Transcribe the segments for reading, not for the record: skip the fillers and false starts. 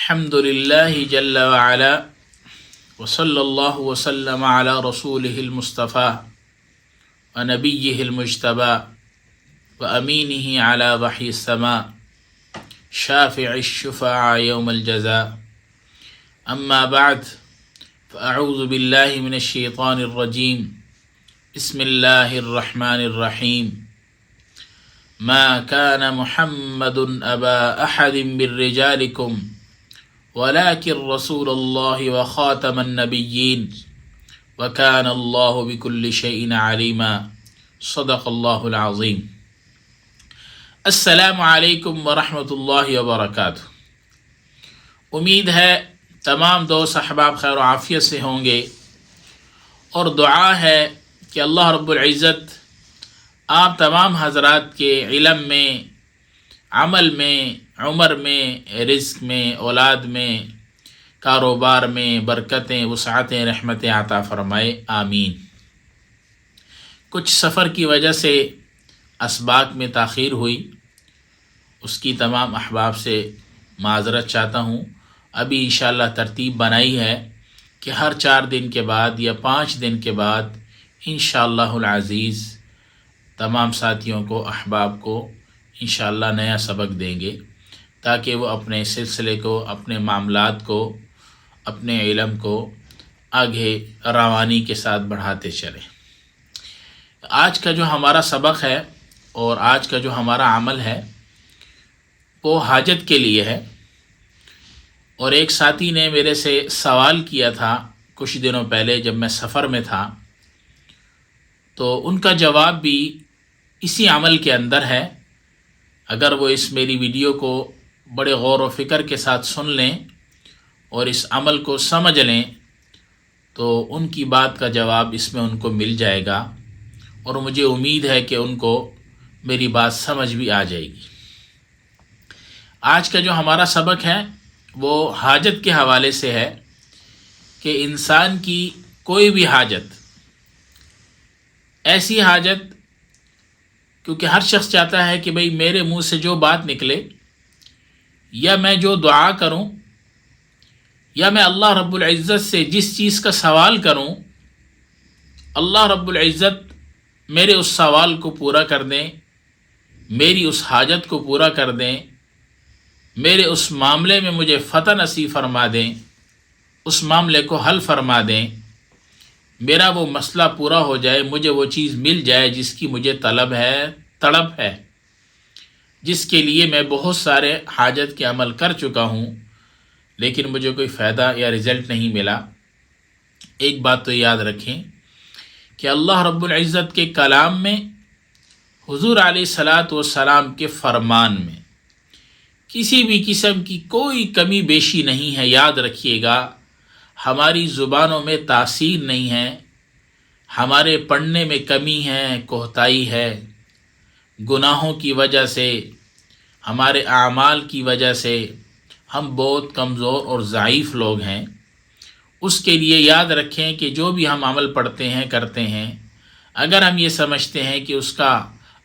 الحمد لله جل وعلا وصلى الله وسلم على رسوله المصطفى ونبيه المجتبى وأمينه على وحي السماء شافع الشفاعة يوم الجزاء. أما بعد فأعوذ بالله من الشيطان الرجيم. بسم الله الرحمن الرحيم. ما كان محمد أبا أحد من رجالكم ولكن رسول الله وخاتم النبيين وكان الله بكل شيء عليما. صدق الله العظيم. السلام علیکم ورحمۃ اللہ وبرکاتہ. امید ہے تمام دوست احباب خیر و عافیت سے ہوں گے، اور دعا ہے کہ اللہ رب العزت آپ تمام حضرات کے علم میں، عمل میں، عمر میں، رزق میں، اولاد میں، کاروبار میں برکتیں، وسعتیں، رحمتیں عطا فرمائے، آمین. کچھ سفر کی وجہ سے اسباق میں تاخیر ہوئی، اس کی تمام احباب سے معذرت چاہتا ہوں. ابھی انشاءاللہ ترتیب بنائی ہے کہ ہر 4 دن کے بعد یا 5 دن کے بعد انشاءاللہ العزیز تمام ساتھیوں کو، احباب کو انشاءاللہ نیا سبق دیں گے، تاکہ وہ اپنے سلسلے کو، اپنے معاملات کو، اپنے علم کو آگے روانی کے ساتھ بڑھاتے چلیں. آج کا جو ہمارا سبق ہے اور آج کا جو ہمارا عمل ہے وہ حاجت کے لیے ہے. اور ایک ساتھی نے میرے سے سوال کیا تھا کچھ دنوں پہلے جب میں سفر میں تھا، تو ان کا جواب بھی اسی عمل کے اندر ہے. اگر وہ اس میری ویڈیو کو بڑے غور و فکر کے ساتھ سن لیں اور اس عمل کو سمجھ لیں تو ان کی بات کا جواب اس میں ان کو مل جائے گا، اور مجھے امید ہے کہ ان کو میری بات سمجھ بھی آ جائے گی. آج کا جو ہمارا سبق ہے وہ حاجت کے حوالے سے ہے کہ انسان کی کوئی بھی حاجت، ایسی حاجت، کیونکہ ہر شخص چاہتا ہے کہ بھئی میرے منہ سے جو بات نکلے، یا میں جو دعا کروں، یا میں اللہ رب العزت سے جس چیز کا سوال کروں، اللہ رب العزت میرے اس سوال کو پورا کر دیں، میری اس حاجت کو پورا کر دیں، میرے اس معاملے میں مجھے فتح نصیب فرما دیں، اس معاملے کو حل فرما دیں، میرا وہ مسئلہ پورا ہو جائے، مجھے وہ چیز مل جائے جس کی مجھے طلب ہے، تڑپ ہے، جس کے لیے میں بہت سارے حاجت کے عمل کر چکا ہوں لیکن مجھے کوئی فائدہ یا رزلٹ نہیں ملا. ایک بات تو یاد رکھیں کہ اللہ رب العزت کے کلام میں، حضور علیہ الصلاۃ والسلام کے فرمان میں کسی بھی قسم کی کوئی کمی بیشی نہیں ہے. یاد رکھیے گا، ہماری زبانوں میں تاثیر نہیں ہے، ہمارے پڑھنے میں کمی ہے، کوتاہی ہے، گناہوں کی وجہ سے، ہمارے اعمال کی وجہ سے ہم بہت کمزور اور ضعیف لوگ ہیں. اس کے لیے یاد رکھیں کہ جو بھی ہم عمل پڑھتے ہیں، کرتے ہیں، اگر ہم یہ سمجھتے ہیں کہ اس کا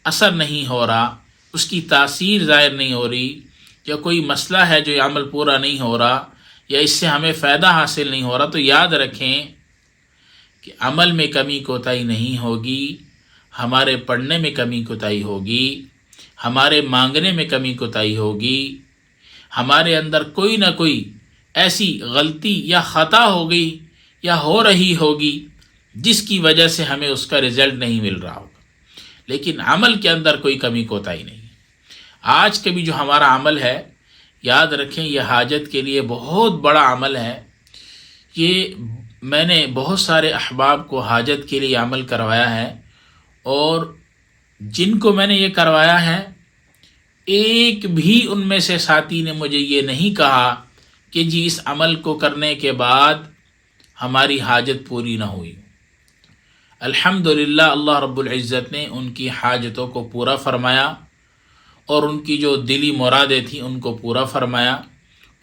اثر نہیں ہو رہا، اس کی تاثیر ظاہر نہیں ہو رہی، یا کوئی مسئلہ ہے جو یہ عمل پورا نہیں ہو رہا، یا اس سے ہمیں فائدہ حاصل نہیں ہو رہا، تو یاد رکھیں کہ عمل میں کمی کوتاہی نہیں ہوگی، ہمارے پڑھنے میں کمی کوتاہی ہوگی، ہمارے مانگنے میں کمی کوتاہی ہوگی، ہمارے اندر کوئی نہ کوئی ایسی غلطی یا خطا ہو گئی یا ہو رہی ہوگی جس کی وجہ سے ہمیں اس کا رزلٹ نہیں مل رہا ہوگا، لیکن عمل کے اندر کوئی کمی کوتاہی نہیں. آج کا بھی جو ہمارا عمل ہے، یاد رکھیں یہ حاجت کے لیے بہت بڑا عمل ہے. یہ میں نے بہت سارے احباب کو حاجت کے لیے عمل کروایا ہے، اور جن کو میں نے یہ کروایا ہے ایک بھی ان میں سے ساتھی نے مجھے یہ نہیں کہا کہ جی اس عمل کو کرنے کے بعد ہماری حاجت پوری نہ ہوئی. الحمدللہ اللہ رب العزت نے ان کی حاجتوں کو پورا فرمایا، اور ان کی جو دلی مرادیں تھیں ان کو پورا فرمایا،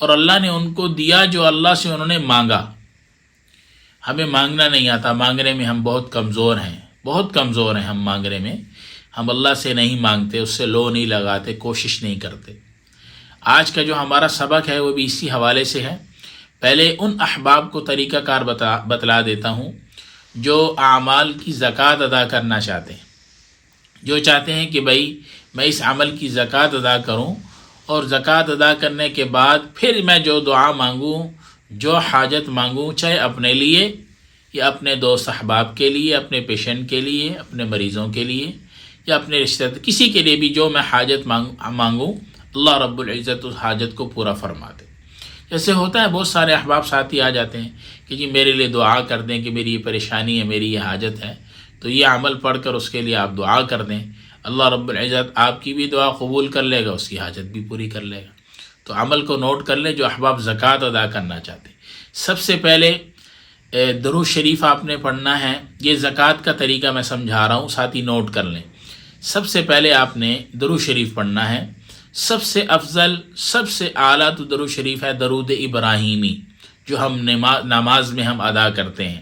اور اللہ نے ان کو دیا جو اللہ سے انہوں نے مانگا. ہمیں مانگنا نہیں آتا، مانگنے میں ہم بہت کمزور ہیں، بہت کمزور ہیں ہم مانگنے میں. ہم اللہ سے نہیں مانگتے، اس سے لو نہیں لگاتے، کوشش نہیں کرتے. آج کا جو ہمارا سبق ہے وہ بھی اسی حوالے سے ہے۔ پہلے ان احباب کو طریقہ کار بتلا دیتا ہوں جو اعمال کی زکوٰۃ ادا کرنا چاہتے ہیں، جو چاہتے ہیں کہ بھائی میں اس عمل کی زکوٰۃ ادا کروں، اور زکوٰۃ ادا کرنے کے بعد پھر میں جو دعا مانگوں، جو حاجت مانگوں، چاہے اپنے لیے یا اپنے دوست احباب کے لیے، اپنے پیشنٹ کے لیے، اپنے مریضوں کے لیے، یا اپنے رشتہ دار، کسی کے لیے بھی جو میں حاجت مانگوں، اللہ رب العزت اس حاجت کو پورا فرما دے۔ جیسے ہوتا ہے بہت سارے احباب ساتھی آ جاتے ہیں کہ جی میرے لیے دعا کر دیں کہ میری یہ پریشانی ہے، میری یہ حاجت ہے، تو یہ عمل پڑھ کر اس کے لیے آپ دعا کر دیں، اللہ رب العزت آپ کی بھی دعا قبول کر لے گا، اس کی حاجت بھی پوری کر لے گا۔ تو عمل کو نوٹ کر لیں جو احباب زکوٰۃ ادا کرنا چاہتے ہیں۔ سب سے پہلے درود شریف آپ نے پڑھنا ہے۔ یہ زکوٰۃ کا طریقہ میں سمجھا رہا ہوں، ساتھی نوٹ کر لیں۔ سب سے پہلے آپ نے درود شریف پڑھنا ہے۔ سب سے افضل، سب سے اعلیٰ تو درود شریف ہے درود ابراہیمی، جو ہم نماز میں ہم ادا کرتے ہیں۔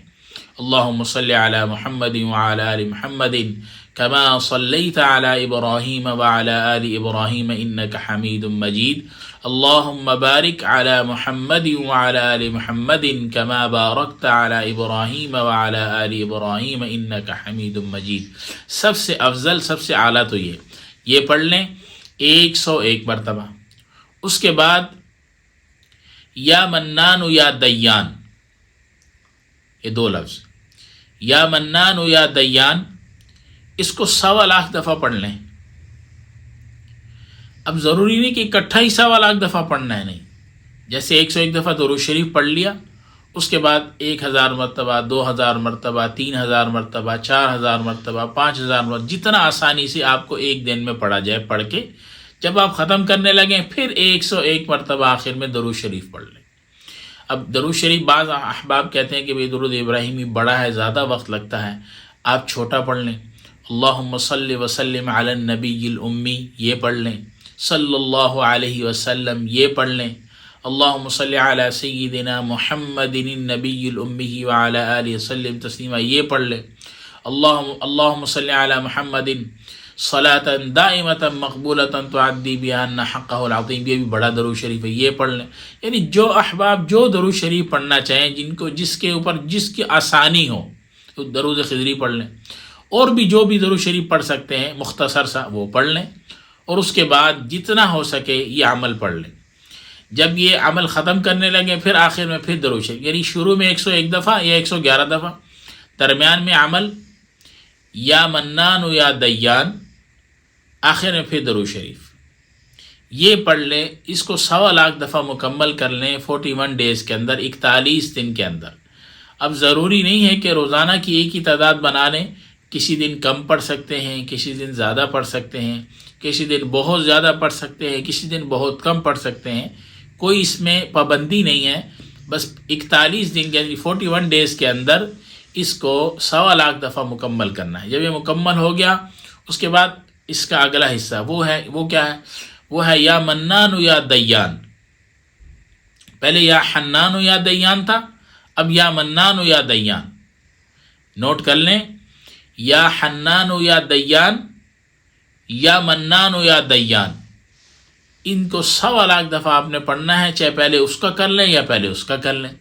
اللہم صلی علی محمد وعلی آل محمد کما صلیت علی ابراہیم وعلی آل ابراہیم انک حمید مجید، اللہم بارک علی محمد وعلی آل محمد کما بارکت علی ابراہیم وعلی آل ابراہیم انک حمید مجید۔ سب سے افضل، سب سے اعلیٰ تو یہ پڑھ لیں 101 مرتبہ۔ اس کے بعد یا منان یا دیان، یہ 2 لفظ، یا منان یا دیان، اس کو 1.25 لاکھ دفعہ پڑھ لیں۔ اب ضروری نہیں کہ اکٹھا ہی 1.25 لاکھ دفعہ پڑھنا ہے، نہیں، جیسے 101 دفعہ درود شریف پڑھ لیا، اس کے بعد 1000 مرتبہ، 2000 مرتبہ، 3000 مرتبہ، 4000 مرتبہ، 5000 مرتبہ، جتنا آسانی سے آپ کو ایک دن میں پڑھا جائے پڑھ کے جب آپ ختم کرنے لگیں پھر 101 مرتبہ آخر میں درود شریف پڑھ لیں۔ اب درود شریف بعض احباب کہتے ہیں کہ بھئی درود ابراہیمی بڑا ہے، زیادہ وقت لگتا ہے، آپ چھوٹا پڑھ لیں۔ اللہم صلی وسلم علی النبی الامی، یہ پڑھ لیں۔ صلی اللہ علیہ وسلم، یہ پڑھ لیں۔ اللہم صلی علی سیدنا محمد النبی الامی وعلی آلہ وسلم تسلیما، یہ پڑھ لیں۔ اللہم صلی علی محمد صلاۃ دائمۃ مقبولۃ تعدی بہا ان حقہ العظیم، یہ بھی بڑا درود شریف ہے، یہ پڑھ لیں۔ یعنی جو احباب جو درود شریف پڑھنا چاہیں، جس کے اوپر جس کی آسانی ہو، تو درود خضری پڑھ لیں، اور بھی جو بھی درود شریف پڑھ سکتے ہیں مختصر سا وہ پڑھ لیں، اور اس کے بعد جتنا ہو سکے یہ عمل پڑھ لیں۔ جب یہ عمل ختم کرنے لگے پھر آخر میں پھر درود شریف، یعنی شروع میں 101 دفعہ یا 111 دفعہ، درمیان میں عمل یا منان یا دیان، آخر میں پھر درود شریف، یہ پڑھ لیں۔ اس کو 1.25 لاکھ دفعہ مکمل کر لیں 41 ڈیز کے اندر، 41 دن کے اندر۔ اب ضروری نہیں ہے کہ روزانہ کی ایک ہی تعداد بنا لیں، کسی دن کم پڑھ سکتے ہیں، کسی دن زیادہ پڑھ سکتے ہیں، کسی دن بہت زیادہ پڑھ سکتے ہیں، کسی دن بہت کم پڑھ سکتے ہیں، کوئی اس میں پابندی نہیں ہے۔ بس 41 دن کے 41 ڈیز کے اندر اس کو 1.25 لاکھ دفعہ مکمل کرنا ہے۔ جب یہ مکمل ہو گیا اس کے بعد اس کا اگلا حصہ وہ کیا ہے؟ وہ ہے یا منان یا دیان۔ پہلے یا حنان یا دیان تھا، اب یا منان یا دیان۔ نوٹ کر لیں، یا حنان یا دیان، یا منان یا دیان، ان کو 1.25 لاکھ دفعہ آپ نے پڑھنا ہے، چاہے پہلے اس کا کر لیں یا پہلے اس کا کر لیں۔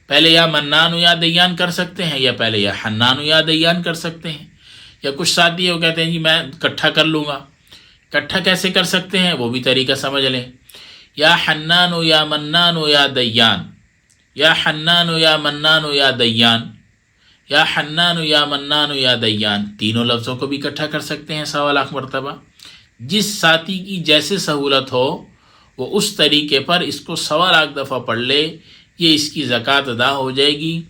پہلے یا منان یا دیان کر سکتے ہیں، یا پہلے یا حنان یا دیان کر سکتے ہیں۔ یا کچھ ساتھی وہ کہتے ہیں جی میں اکٹھا کر لوں گا، اکٹھا کیسے کر سکتے ہیں وہ بھی طریقہ سمجھ لیں۔ یا حنان یا منان یا دیان، یا حنان یا منان یا دیان، یا حنان یا منان یا دیان، تینوں لفظوں کو بھی اکٹھا کر سکتے ہیں 1.25 لاکھ مرتبہ۔ جس ساتھی کی جیسے سہولت ہو وہ اس طریقے پر اس کو 1.25 لاکھ دفعہ پڑھ لے، یہ اس کی زکوٰۃ ادا ہو جائے گی۔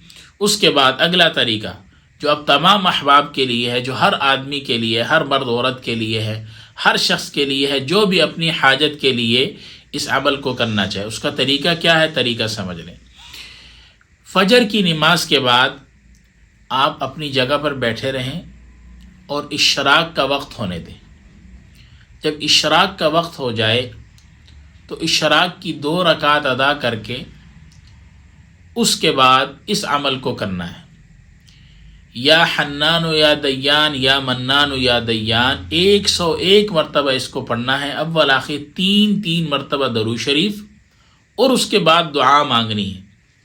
اس کے بعد اگلا طریقہ جو اب تمام احباب کے لیے ہے، جو ہر آدمی کے لیے، ہر مرد عورت کے لیے ہے، ہر شخص کے لیے ہے جو بھی اپنی حاجت کے لیے اس عمل کو کرنا چاہے، اس کا طریقہ کیا ہے؟ طریقہ سمجھ لیں۔ فجر کی نماز کے بعد آپ اپنی جگہ پر بیٹھے رہیں اور اشراق کا وقت ہونے دیں۔ جب اشراق کا وقت ہو جائے تو اشراق کی 2 رکعت ادا کر کے اس کے بعد اس عمل کو کرنا ہے۔ یا حنان و یا دیان یا منان و یا دیان 101 مرتبہ اس کو پڑھنا ہے، اول آخر 3 مرتبہ درود شریف، اور اس کے بعد دعا مانگنی ہے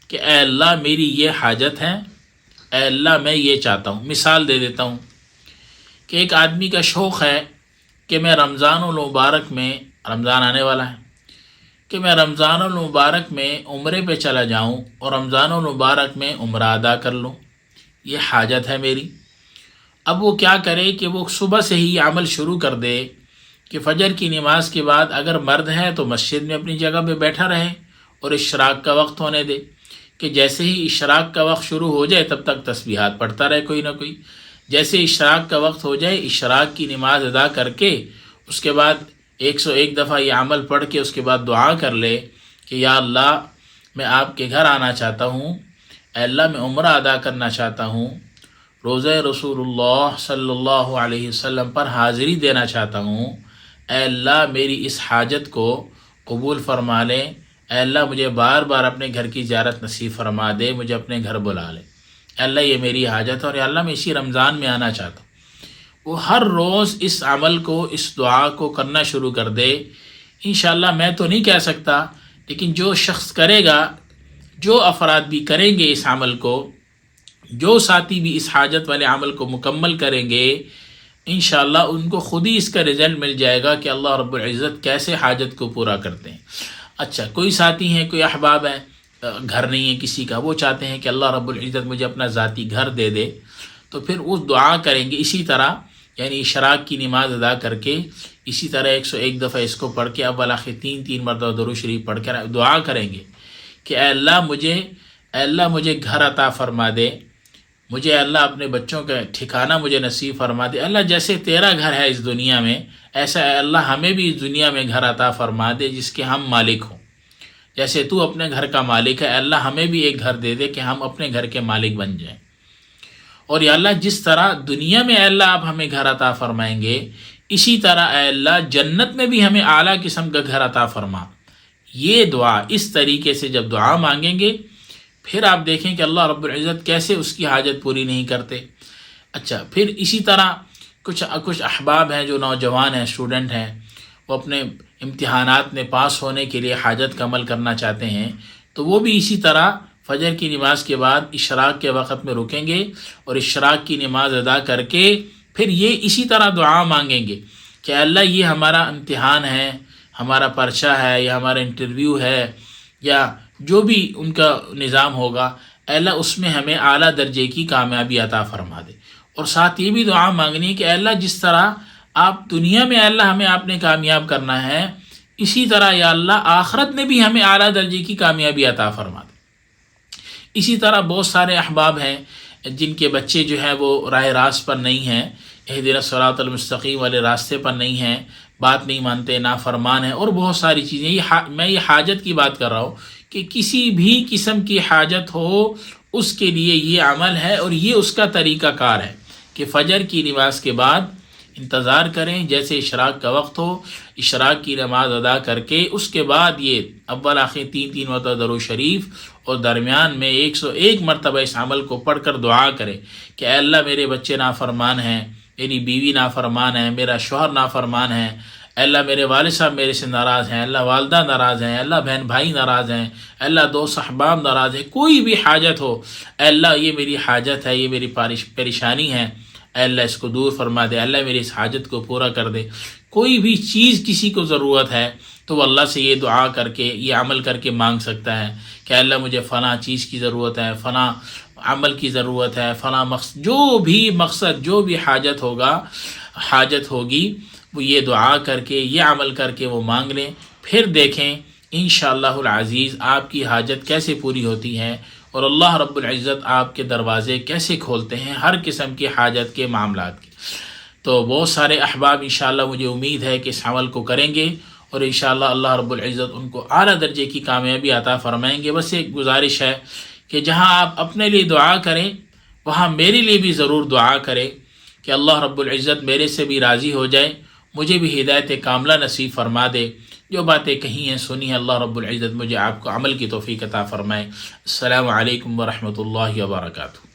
کہ اے اللہ میری یہ حاجت ہے، اے اللہ میں یہ چاہتا ہوں۔ مثال دے دیتا ہوں کہ ایک آدمی کا شوق ہے کہ میں رمضان المبارک میں، رمضان آنے والا ہے، کہ میں رمضان المبارک میں عمرے پہ چلا جاؤں اور رمضان المبارک میں عمرہ ادا کر لوں، یہ حاجت ہے میری۔ اب وہ کیا کرے کہ وہ صبح سے ہی عمل شروع کر دے کہ فجر کی نماز کے بعد اگر مرد ہے تو مسجد میں اپنی جگہ پہ بیٹھا رہے اور اشراق کا وقت ہونے دے، کہ جیسے ہی اشراق کا وقت شروع ہو جائے تب تک تسبیحات پڑھتا رہے کوئی نہ کوئی، جیسے اشراق کا وقت ہو جائے اشراق کی نماز ادا کر کے اس کے بعد 101 دفعہ یہ عمل پڑھ کے اس کے بعد دعا کر لے کہ یا اللہ میں آپ کے گھر آنا چاہتا ہوں، اے اللہ میں عمرہ ادا کرنا چاہتا ہوں، روزہ رسول اللہ صلی اللہ علیہ وسلم پر حاضری دینا چاہتا ہوں، اے اللہ میری اس حاجت کو قبول فرما لے، اے اللہ مجھے بار بار اپنے گھر کی زیارت نصیب فرما دے، مجھے اپنے گھر بلا لے، اے اللہ یہ میری حاجت ہے اور اے اللہ میں اسی رمضان میں آنا چاہتا ہوں۔ وہ ہر روز اس عمل کو، اس دعا کو کرنا شروع کر دے۔ انشاءاللہ میں تو نہیں کہہ سکتا، لیکن جو شخص کرے گا، جو افراد بھی کریں گے اس عمل کو، جو ساتھی بھی اس حاجت والے عمل کو مکمل کریں گے، انشاءاللہ ان کو خود ہی اس کا رزلٹ مل جائے گا کہ اللہ رب العزت کیسے حاجت کو پورا کرتے ہیں۔ اچھا، کوئی ساتھی ہیں، کوئی احباب ہیں، گھر نہیں ہے کسی کا، وہ چاہتے ہیں کہ اللہ رب العزت مجھے اپنا ذاتی گھر دے دے، تو پھر اس دعا کریں گے اسی طرح، یعنی اشراق کی نماز ادا کر کے اسی طرح 101 دفعہ اس کو پڑھ کے اول آخر 3 مرتبہ درود شریف پڑھ کر دعا کریں گے کہ اے اللہ مجھے گھر عطا فرما دے، مجھے اللہ اپنے بچوں کا ٹھکانہ مجھے نصیب فرما دے، اللہ جیسے تیرا گھر ہے اس دنیا میں، ایسا اے اللہ ہمیں بھی اس دنیا میں گھر عطا فرما دے جس کے ہم مالک ہوں، جیسے تو اپنے گھر کا مالک ہے، اے اللہ ہمیں بھی ایک گھر دے دے کہ ہم اپنے گھر کے مالک بن جائیں۔ اور یا اللہ جس طرح دنیا میں اے اللہ آپ ہمیں گھر عطا فرمائیں گے، اسی طرح اے اللہ جنت میں بھی ہمیں اعلیٰ قسم کا گھر عطا فرما۔ یہ دعا اس طریقے سے جب دعا مانگیں گے، پھر آپ دیکھیں کہ اللہ رب العزت کیسے اس کی حاجت پوری نہیں کرتے۔ اچھا، پھر اسی طرح کچھ احباب ہیں جو نوجوان ہیں، اسٹوڈنٹ ہیں، وہ اپنے امتحانات میں پاس ہونے کے لیے حاجت کا عمل کرنا چاہتے ہیں، تو وہ بھی اسی طرح فجر کی نماز کے بعد اشراق کے وقت میں رکیں گے اور اشراق کی نماز ادا کر کے پھر یہ اسی طرح دعا مانگیں گے کہ اللہ یہ ہمارا امتحان ہے، ہمارا پرچہ ہے، یا ہمارا انٹرویو ہے، یا جو بھی ان کا نظام ہوگا، اے اللہ اس میں ہمیں اعلیٰ درجے کی کامیابی عطا فرما دے۔ اور ساتھ یہ بھی دعا مانگنی کہ اے اللہ جس طرح آپ دنیا میں اے اللہ ہمیں آپ نے کامیاب کرنا ہے، اسی طرح یا اللہ آخرت میں بھی ہمیں اعلیٰ درجے کی کامیابی عطا فرما دے۔ اسی طرح بہت سارے احباب ہیں جن کے بچے جو ہیں وہ راہ راست پر نہیں ہیں، اہدنا الصراط المستقیم والے راستے پر نہیں ہیں، بات نہیں مانتے، نافرمان ہیں، اور بہت ساری چیزیں۔ میں یہ حاجت کی بات کر رہا ہوں کہ کسی بھی قسم کی حاجت ہو اس کے لیے یہ عمل ہے، اور یہ اس کا طریقہ کار ہے کہ فجر کی نماز کے بعد انتظار کریں، جیسے اشراق کا وقت ہو، اشراق کی نماز ادا کر کے اس کے بعد یہ اول آخر 3 مرتبہ درود شریف اور درمیان میں 101 مرتبہ اس عمل کو پڑھ کر دعا کرے کہ اے اللہ میرے بچے نافرمان ہیں، میری بیوی نافرمان ہے، میرا شوہر نافرمان ہے، اے اللہ میرے والد صاحب میرے سے ناراض ہیں، اللہ والدہ ناراض ہیں، اللہ بہن بھائی ناراض ہیں، اللہ دوست احباب ناراض ہیں، کوئی بھی حاجت ہو، اے اللہ یہ میری حاجت ہے، یہ میری پریشانی ہے، اے اللہ اس کو دور فرما دے، اللہ میری اس حاجت کو پورا کر دے۔ کوئی بھی چیز کسی کو ضرورت ہے تو وہ اللہ سے یہ دعا کر کے، یہ عمل کر کے مانگ سکتا ہے کہ اللہ مجھے فلاں چیز کی ضرورت ہے، فلاں عمل کی ضرورت ہے، فلاں مقصد، جو بھی حاجت ہوگی وہ یہ دعا کر کے، یہ عمل کر کے وہ مانگ لیں، پھر دیکھیں انشاءاللہ العزیز آپ کی حاجت کیسے پوری ہوتی ہے اور اللہ رب العزت آپ کے دروازے کیسے کھولتے ہیں ہر قسم کی حاجت کے معاملات کی۔ تو بہت سارے احباب انشاءاللہ مجھے امید ہے کہ اس عمل کو کریں گے اور انشاءاللہ اللہ رب العزت ان کو اعلیٰ درجے کی کامیابی عطا فرمائیں گے۔ بس ایک گزارش ہے کہ جہاں آپ اپنے لیے دعا کریں وہاں میرے لیے بھی ضرور دعا کریں کہ اللہ رب العزت میرے سے بھی راضی ہو جائے، مجھے بھی ہدایت کاملہ نصیب فرما دے۔ جو باتیں کہی ہیں سنی ہیں، اللہ رب العزت مجھے آپ کو عمل کی توفیق عطا فرمائے۔ السلام علیکم ورحمۃ اللہ وبرکاتہ۔